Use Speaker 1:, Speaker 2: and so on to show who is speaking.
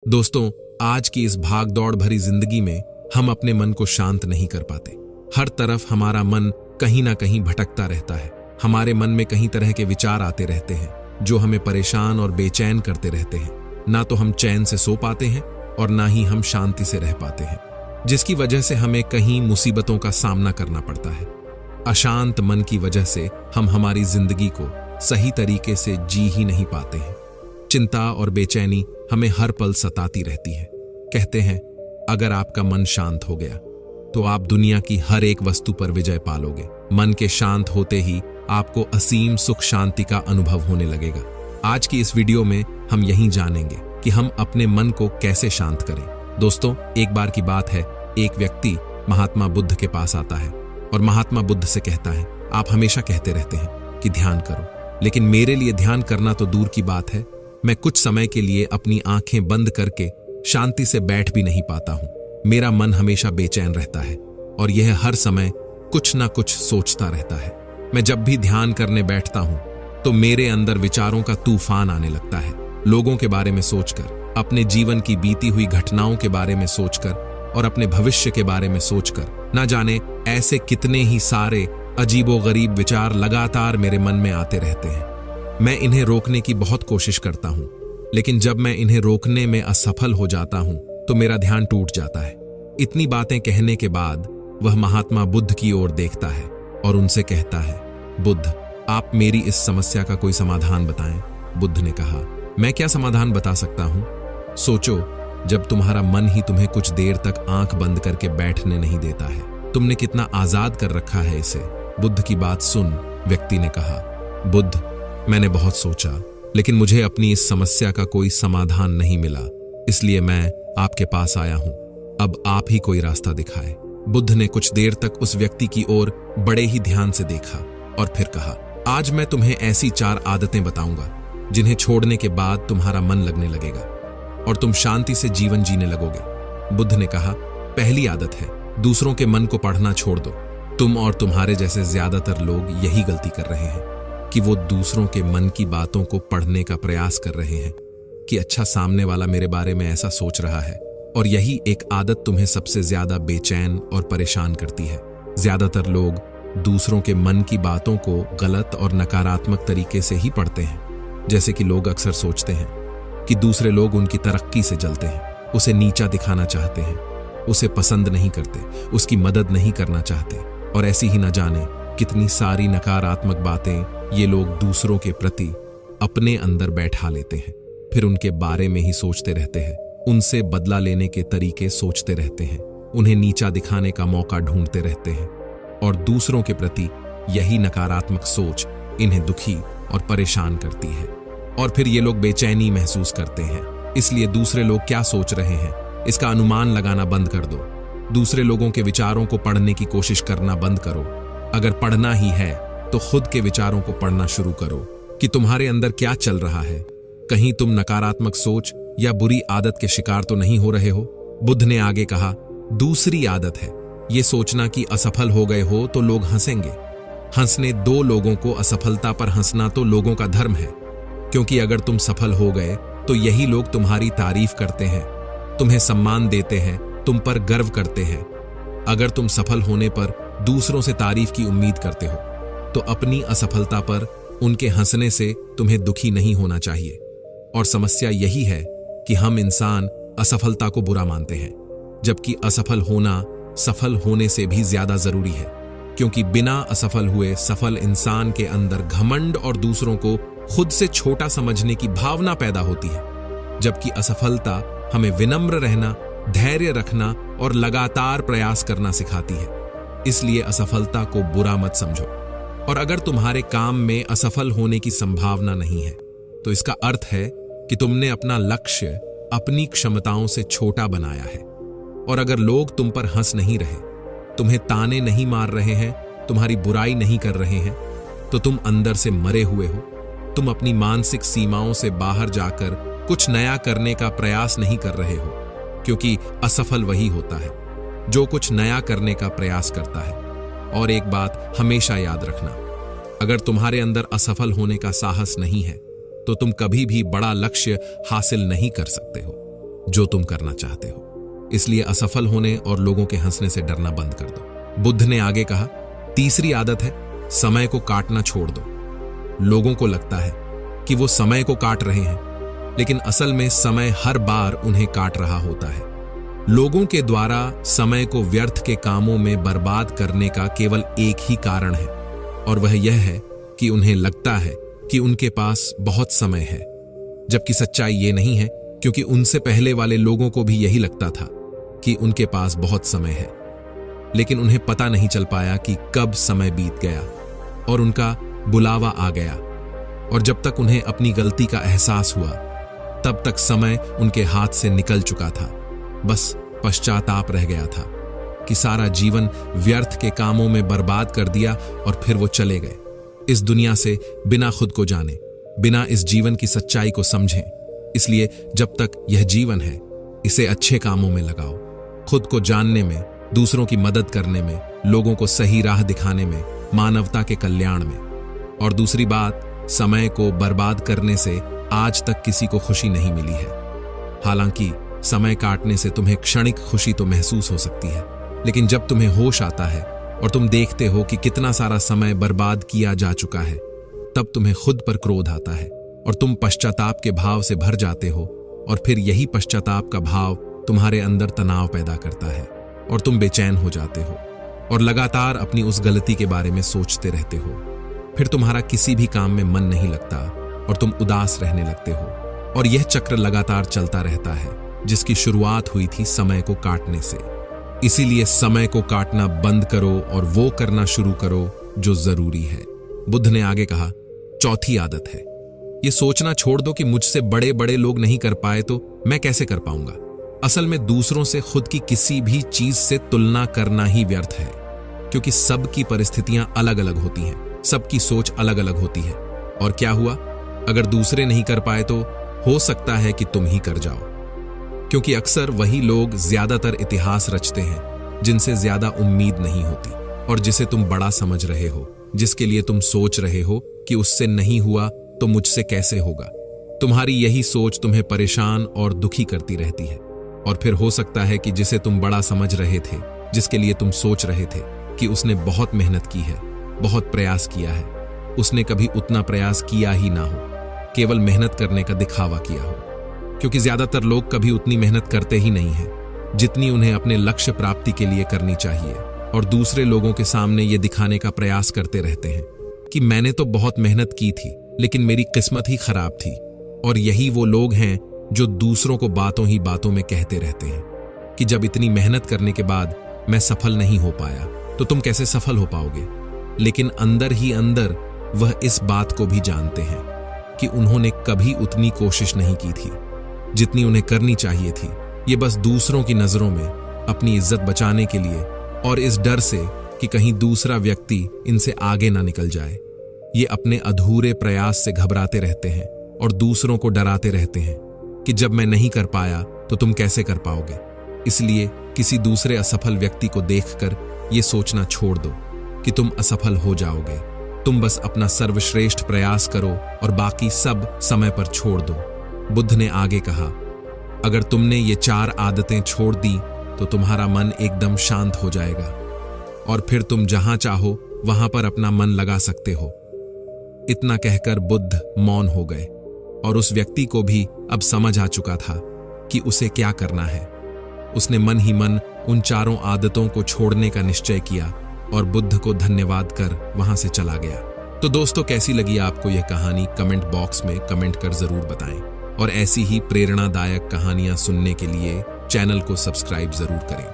Speaker 1: दोस्तों, आज की इस भाग दौड़ भरी जिंदगी में हम अपने मन को शांत नहीं कर पाते। हर तरफ हमारा मन कहीं ना कहीं भटकता रहता है। हमारे मन में कई तरह के विचार आते रहते हैं जो हमें परेशान और बेचैन करते रहते हैं। ना तो हम चैन से सो पाते हैं और ना ही हम शांति से रह पाते हैं, जिसकी वजह से हमें कहीं मुसीबतों का सामना करना पड़ता है। अशांत मन की वजह से हम हमारी जिंदगी को सही तरीके से जी ही नहीं पाते हैं। चिंता और बेचैनी हमें हर पल सताती रहती है। कहते हैं, अगर आपका मन शांत हो गया तो आप दुनिया की हर एक वस्तु पर विजय पालोगे। मन के शांत होते ही आपको असीम सुख शांति का अनुभव होने लगेगा। आज की इस वीडियो में हम यही जानेंगे कि हम अपने मन को कैसे शांत करें। दोस्तों, एक बार की बात है, एक व्यक्ति महात्मा बुद्ध के पास आता है और महात्मा बुद्ध से कहता है, आप हमेशा कहते रहते हैं कि ध्यान करो, लेकिन मेरे लिए ध्यान करना तो दूर की बात है, मैं कुछ समय के लिए अपनी आंखें बंद करके शांति से बैठ भी नहीं पाता हूं। मेरा मन हमेशा बेचैन रहता है और यह हर समय कुछ ना कुछ सोचता रहता है। मैं जब भी ध्यान करने बैठता हूं तो मेरे अंदर विचारों का तूफान आने लगता है। लोगों के बारे में सोचकर, अपने जीवन की बीती हुई घटनाओं के बारे में सोचकर और अपने भविष्य के बारे में सोचकर, ना जाने ऐसे कितने ही सारे अजीबोगरीब विचार लगातार मेरे मन में आते रहते हैं। मैं इन्हें रोकने की बहुत कोशिश करता हूं, लेकिन जब मैं इन्हें रोकने में असफल हो जाता हूं तो मेरा ध्यान टूट जाता है। इतनी बातें कहने के बाद वह महात्मा बुद्ध की ओर देखता है और उनसे कहता है, बुद्ध, आप मेरी इस समस्या का कोई समाधान बताएं। बुद्ध ने कहा, मैं क्या समाधान बता सकता हूं? सोचो, जब तुम्हारा मन ही तुम्हें कुछ देर तक आंख बंद करके बैठने नहीं देता है, तुमने कितना आजाद कर रखा है इसे। बुद्ध की बात सुन व्यक्ति ने कहा, बुद्ध, मैंने बहुत सोचा, लेकिन मुझे अपनी इस समस्या का कोई समाधान नहीं मिला, इसलिए मैं आपके पास आया हूं। अब आप ही कोई रास्ता दिखाएं। बुद्ध ने कुछ देर तक उस व्यक्ति की ओर बड़े ही ध्यान से देखा और फिर कहा, आज मैं तुम्हें ऐसी 4 आदतें बताऊंगा जिन्हें छोड़ने के बाद तुम्हारा मन लगने लगेगा और तुम शांति से जीवन जीने लगोगे। बुद्ध ने कहा, पहली आदत है, दूसरों के मन को पढ़ना छोड़ दो। तुम और तुम्हारे जैसे ज्यादातर लोग यही गलती कर रहे हैं कि वो दूसरों के मन की बातों को पढ़ने का प्रयास कर रहे हैं कि अच्छा, सामने वाला मेरे बारे में ऐसा सोच रहा है। और यही एक आदत तुम्हें सबसे ज्यादा बेचैन और परेशान करती है। ज्यादातर लोग दूसरों के मन की बातों को गलत और नकारात्मक तरीके से ही पढ़ते हैं। जैसे कि लोग अक्सर सोचते हैं कि दूसरे लोग उनकी तरक्की से जलते हैं, उसे नीचा दिखाना चाहते हैं, उसे पसंद नहीं करते, उसकी मदद नहीं करना चाहते, और ऐसी ही न जाने कितनी सारी नकारात्मक बातें ये लोग दूसरों के प्रति अपने अंदर बैठा लेते हैं। फिर उनके बारे में ही सोचते रहते हैं, उनसे बदला लेने के तरीके सोचते रहते हैं, उन्हें नीचा दिखाने का मौका ढूंढते रहते हैं, और दूसरों के प्रति यही नकारात्मक सोच इन्हें दुखी और परेशान करती है। और फिर ये लोग बेचैनी महसूस करते हैं, इसलिए दूसरे लोग क्या सोच रहे हैं इसका अनुमान लगाना बंद कर दो। दूसरे लोगों के विचारों को पढ़ने की कोशिश करना बंद करो। अगर पढ़ना ही है तो खुद के विचारों को पढ़ना शुरू करो कि तुम्हारे अंदर क्या चल रहा है। कहीं तुम नकारात्मक सोच या बुरी आदत के शिकार तो नहीं हो रहे हो। बुद्ध ने आगे कहा, दूसरी आदत है ये सोचना कि असफल हो गए हो तो लोग हंसेंगे। हंसने दो लोगों को, असफलता पर हंसना तो लोगों का धर्म है, क्योंकि अगर तुम सफल हो गए तो यही लोग तुम्हारी तारीफ करते हैं, तुम्हें सम्मान देते हैं, तुम पर गर्व करते हैं। अगर तुम सफल होने पर दूसरों से तारीफ की उम्मीद करते हो तो अपनी असफलता पर उनके हंसने से तुम्हें दुखी नहीं होना चाहिए। और समस्या यही है कि हम इंसान असफलता को बुरा मानते हैं, जबकि असफल होना सफल होने से भी ज्यादा जरूरी है, क्योंकि बिना असफल हुए सफल इंसान के अंदर घमंड और दूसरों को खुद से छोटा समझने की भावना पैदा होती है, जबकि असफलता हमें विनम्र रहना, धैर्य रखना और लगातार प्रयास करना सिखाती है। इसलिए असफलता को बुरा मत समझो। और अगर तुम्हारे काम में असफल होने की संभावना नहीं है तो इसका अर्थ है कि तुमने अपना लक्ष्य अपनी क्षमताओं से छोटा बनाया है। और अगर लोग तुम पर हंस नहीं रहे, तुम्हें ताने नहीं मार रहे हैं, तुम्हारी बुराई नहीं कर रहे हैं, तो तुम अंदर से मरे हुए हो। तुम अपनी मानसिक सीमाओं से बाहर जाकर कुछ नया करने का प्रयास नहीं कर रहे हो, क्योंकि असफल वही होता है जो कुछ नया करने का प्रयास करता है। और एक बात हमेशा याद रखना, अगर तुम्हारे अंदर असफल होने का साहस नहीं है तो तुम कभी भी बड़ा लक्ष्य हासिल नहीं कर सकते हो। जो तुम करना चाहते हो। इसलिए असफल होने और लोगों के हंसने से डरना बंद कर दो। बुद्ध ने आगे कहा, तीसरी आदत है समय को काटना छोड़ दो। लोगों को लगता है कि वो समय को काट रहे हैं, लेकिन असल में समय हर बार उन्हें काट रहा होता है। लोगों के द्वारा समय को व्यर्थ के कामों में बर्बाद करने का केवल एक ही कारण है, और वह यह है कि उन्हें लगता है कि उनके पास बहुत समय है, जबकि सच्चाई ये नहीं है, क्योंकि उनसे पहले वाले लोगों को भी यही लगता था कि उनके पास बहुत समय है, लेकिन उन्हें पता नहीं चल पाया कि कब समय बीत गया और उनका बुलावा आ गया। और जब तक उन्हें अपनी गलती का एहसास हुआ, तब तक समय उनके हाथ से निकल चुका था। बस पश्चाताप रह गया था कि सारा जीवन व्यर्थ के कामों में बर्बाद कर दिया, और फिर वो चले गए इस दुनिया से बिना खुद को जाने, बिना इस जीवन की सच्चाई को समझे। इसलिए जब तक यह जीवन है, इसे अच्छे कामों में लगाओ, खुद को जानने में, दूसरों की मदद करने में, लोगों को सही राह दिखाने में, मानवता के कल्याण में। और दूसरी बात, समय को बर्बाद करने से आज तक किसी को खुशी नहीं मिली है। हालांकि समय काटने से तुम्हें क्षणिक खुशी तो महसूस हो सकती है, लेकिन जब तुम्हें होश आता है और तुम देखते हो कि कितना सारा समय बर्बाद किया जा चुका है, तब तुम्हें खुद पर क्रोध आता है और तुम पश्चाताप के भाव से भर जाते हो। और फिर यही पश्चाताप का भाव तुम्हारे अंदर तनाव पैदा करता है और तुम बेचैन हो जाते हो और लगातार अपनी उस गलती के बारे में सोचते रहते हो। फिर तुम्हारा किसी भी काम में मन नहीं लगता और तुम उदास रहने लगते हो, और यह चक्र लगातार चलता रहता है, जिसकी शुरुआत हुई थी समय को काटने से। इसीलिए समय को काटना बंद करो और वो करना शुरू करो जो जरूरी है। बुद्ध ने आगे कहा, चौथी आदत है, ये सोचना छोड़ दो कि मुझसे बड़े बड़े लोग नहीं कर पाए तो मैं कैसे कर पाऊंगा। असल में दूसरों से खुद की किसी भी चीज से तुलना करना ही व्यर्थ है, क्योंकि सबकी परिस्थितियां अलग अलग होती हैं, सबकी सोच अलग अलग होती है। और क्या हुआ, अगर दूसरे नहीं कर पाए तो हो सकता है कि तुम ही कर जाओ, क्योंकि अक्सर वही लोग ज्यादातर इतिहास रचते हैं जिनसे ज्यादा उम्मीद नहीं होती, और जिसे तुम बड़ा समझ रहे हो, जिसके लिए तुम सोच रहे हो कि उससे नहीं हुआ तो मुझसे कैसे होगा। तुम्हारी यही सोच तुम्हें परेशान और दुखी करती रहती है। और फिर हो सकता है कि जिसे तुम बड़ा समझ रहे थे, जिसके लिए तुम सोच रहे थे कि उसने बहुत मेहनत की है, बहुत प्रयास किया है, उसने कभी उतना प्रयास किया ही ना हो, केवल मेहनत करने का दिखावा किया हो। क्योंकि ज्यादातर लोग कभी उतनी मेहनत करते ही नहीं हैं जितनी उन्हें अपने लक्ष्य प्राप्ति के लिए करनी चाहिए, और दूसरे लोगों के सामने ये दिखाने का प्रयास करते रहते हैं कि मैंने तो बहुत मेहनत की थी, लेकिन मेरी किस्मत ही खराब थी। और यही वो लोग हैं जो दूसरों को बातों ही बातों में कहते रहते हैं कि जब इतनी मेहनत करने के बाद मैं सफल नहीं हो पाया तो तुम कैसे सफल हो पाओगे। लेकिन अंदर ही अंदर वह इस बात को भी जानते हैं कि उन्होंने कभी उतनी कोशिश नहीं की थी जितनी उन्हें करनी चाहिए थी। ये बस दूसरों की नजरों में अपनी इज्जत बचाने के लिए और इस डर से कि कहीं दूसरा व्यक्ति इनसे आगे ना निकल जाए, ये अपने अधूरे प्रयास से घबराते रहते हैं और दूसरों को डराते रहते हैं कि जब मैं नहीं कर पाया तो तुम कैसे कर पाओगे। इसलिए किसी दूसरे असफल व्यक्ति को देखकर ये सोचना छोड़ दो कि तुम असफल हो जाओगे। तुम बस अपना सर्वश्रेष्ठ प्रयास करो और बाकी सब समय पर छोड़ दो। बुद्ध ने आगे कहा, अगर तुमने ये 4 आदतें छोड़ दी तो तुम्हारा मन एकदम शांत हो जाएगा और फिर तुम जहां चाहो वहां पर अपना मन लगा सकते हो। इतना कहकर बुद्ध मौन हो गए और उस व्यक्ति को भी अब समझ आ चुका था कि उसे क्या करना है। उसने मन ही मन उन 4 आदतों को छोड़ने का निश्चय किया और बुद्ध को धन्यवाद कर वहां से चला गया। तो दोस्तों, कैसी लगी आपको यह कहानी? कमेंट बॉक्स में कमेंट कर जरूर बताएं, और ऐसी ही प्रेरणादायक कहानियां सुनने के लिए चैनल को सब्सक्राइब जरूर करें।